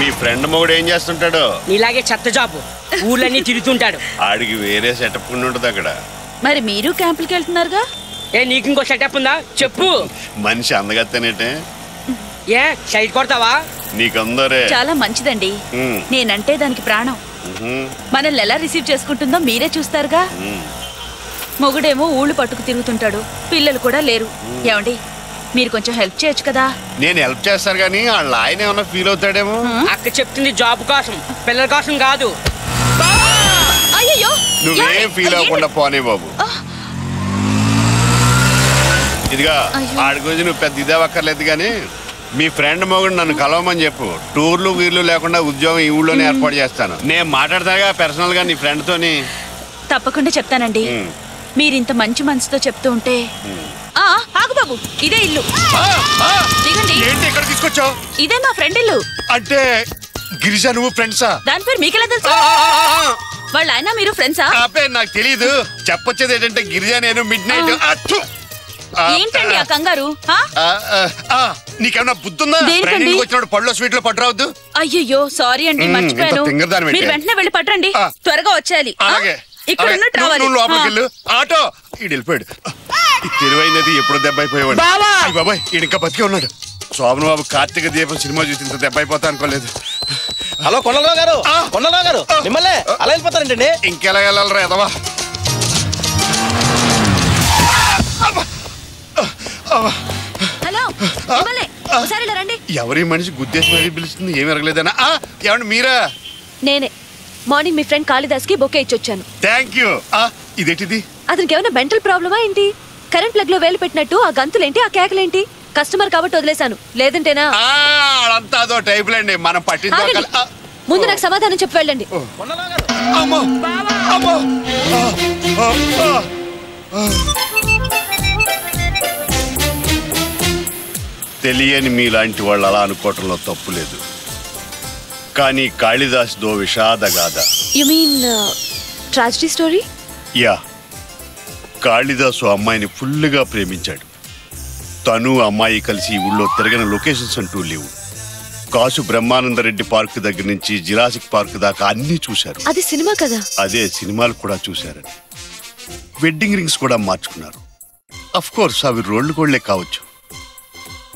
మీ friend మొగుడు ఏం చేస్తుంటాడు? నీలాగే చెత్త జాబు, ఊళ్ళన్నీ తిరుగుతుంటాడు. ఆడికి వేరే సెటప్ ఉంటుంది అక్కడ. మరి మీరు క్యాంపులకి వెళ్తున్నారుగా? ఏ నీకు ఇంకో సెటప్ ఉందా చెప్పు. మనిషి అందగత్తేనేటే. ఏ సైడ్ కొడతావా? నీకందరే చాలా మంచిదండి. నేనంటే దానికి ప్రాణం. మనల్ని ఎలా రిసీవ్ చేసుకుంటుందో మీరే చూస్తారుగా. మొగుడేమో ఊళ్ళు పట్టుకు తిరుగుతుంటాడు, పిల్లలు కూడా లేరు. ఏమండి మీరు కొంచెం హెల్ప్ చేయొచ్చు కదా? నేను హెల్ప్ చేస్తాను కానీ వాళ్ళ ఆయన ఏమన్నా ఫీల్ అవుతాడేమో. అక్క చెప్తుంది జాబ్ కోసం, పిల్లల కోసం కాదు. అయ్యో నువ్వేం ఫీల్ అవ్వకుండా పోనీ బాబు. ఇదిగా ఆడి గురించి నువ్వు పెద్ద ఇదే అక్కర్లేదు కానీ మీ ఫ్రెండ్ మొగుడు నన్ను కలవమని చెప్పు. టూర్లు వీర్లు లేకుండా ఉద్యోగం ఈ ఊళ్ళోనే ఏర్పాటు చేస్తాను. నేను మాట్లాడతాగా పర్సనల్ గా నీ ఫ్రెండ్ తోని. తప్పకుండా చెప్తానండి. మీరింత మంచి మనసుతో చెప్తూ ఉంటే. ఆగు బాబు, ఇదే ఇల్లు. దిగండి. ఏంటి ఇక్కడ తీసుకొచ్చావు? ఇదే మా ఫ్రెండ్ ఇల్లు. అంటే గిరిజా నువ్వు ఫ్రెండ్సా? దాని పేరు మీకెలా తెలుసు? వాళ్ళ ఆయన మీరు ఫ్రెండ్సా? ఆ పేరు నాకు తెలీదు. చెప్పొచ్చేది ఏంటంటే గిరిజా నేను మిడ్ నైట్. ఏంటండి ఆ కంగారు? నీకేమన్నా బుద్ధుందా? వచ్చినప్పుడు పళ్ళు స్వీట్లు పట్టురావద్దు. అయ్యో సారీ అండి, మర్చిపోయాను. మీరు వెంటనే వెళ్ళి పట్టండి, త్వరగా వచ్చేయాలి. ఇక్కడ ఉన్నట్టు రావాలి. లోపలికి వెళ్ళు. ఆటో ఈడు వెళ్ళిపోయాడు. తెలివైనది ఎప్పుడు దెబ్బ అయిపోయేవాడు. బాబాయ్ ఈడు ఇంకా బతికే ఉన్నాడు. శోభన్ బాబు కార్తీక దీపం సినిమా చూసి ఇంత దెబ్బ అయిపోతా అనుకోలేదు. హలో కొండలరావు గారు, కొండలరావు గారు మిమ్మల్ని అలా వెళ్ళిపోతారంటండి. ఇంకెలా వెళ్ళాలరా ఎదవా? హలో ఒకసారి ఇలా రండి. ఎవరి మనిషి గుద్దేసి మరీ పిలుస్తుంది, ఏమి ఎరగలేదనా? ఏమండి మీరా? నేనే. మార్నింగ్ మీ ఫ్రెండ్ కాళిదాస్ కి బొకే ఇచ్చొచ్చాను. Thank you. ఇదేంటిది? అతనికి ఏమైనా మెంటల్ ప్రాబ్లమా ఏంటి? కరెంట్ ప్లగ్ లో వేలు పెట్టినట్టు ఆ గంతులేంటి, ఆ కేకలేంటి? కస్టమర్ కాబట్టి వదిలేశాను, లేదంటేనా? అంతా అదో టైపులేండి, మనం పట్టించుకోవాలి. ముందు నాకు సమాధానం చెప్పి వెళ్ళండి. తెలియని మీలాంటి వాళ్ళు అలా అనుకోవటంలో తప్పు లేదు. కానీ కాళిదాస్ దో విషాదగాథ. You mean tragedy story? Yeah. Kalidas అమ్మాయిని ఫుల్గా ప్రేమించాడు. తను అమ్మాయి కలిసి ఊళ్ళో తిరగని లొకేషన్స్ అంటూ లేవు. కాసు బ్రహ్మానందరెడ్డి పార్క్ దగ్గర నుంచి జిరాసిక్ పార్క్ దాకా అన్ని చూశారు. అది సినిమా కదా? అదే సినిమాలు కూడా చూశారు. వెడ్డింగ్ రింగ్స్ కూడా మార్చుకున్నారు. అఫ్ కోర్స్ అవి రోళ్లు కోళ్లే కావచ్చు.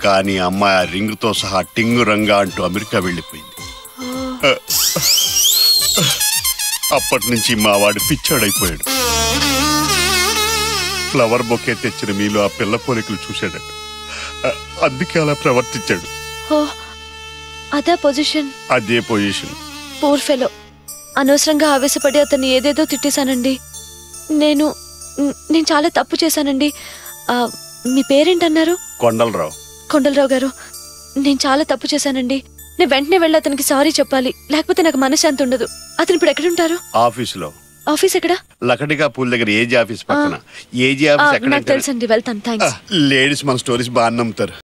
కానీ అమ్మాయి ఆ రింగ్ తో సహా టింగు రంగా అంటూ అమెరికా వెళ్ళిపోయింది. అప్పటి నుంచి మా వాడు పిచ్చాడైపోయాడు. ఫ్లవర్ బొకే తెచ్చిన మీలో ఆ పిల్ల పోలికలు చూశాడట. అందుకే అలా ప్రవర్తించాడు. అదే పొజిషన్. అదే పొజిషన్. Poor fellow. అనవసరంగా ఆవేశపడి అతన్ని ఏదేదో తిట్టేశానండి. నేను చాలా తప్పు చేశానండి. మీ పేరేంటన్నారు? కొండలరావు. కొండలరావు గారు, నేను చాలా తప్పు చేశానండి. నేను వెంటనే వెళ్ళి అతనికి సారీ చెప్పాలి, లేకపోతే నాకు మనశ్శాంతి ఉండదు. అతను ఇప్పుడు ఎక్కడుంటారు? ఆఫీసులో. ఆఫీస్ ఎక్కడ? లకడిగా పూల్ దగ్గర ఏజీ ఆఫీస్ పక్కన. ఏజీ ఆఫీస్ ఎక్కడ? నాకు తెలుసండి, వెళ్తాను. థాంక్స్. లేడీస్ మన స్టోరీస్ బాగా నమ్ముతారు.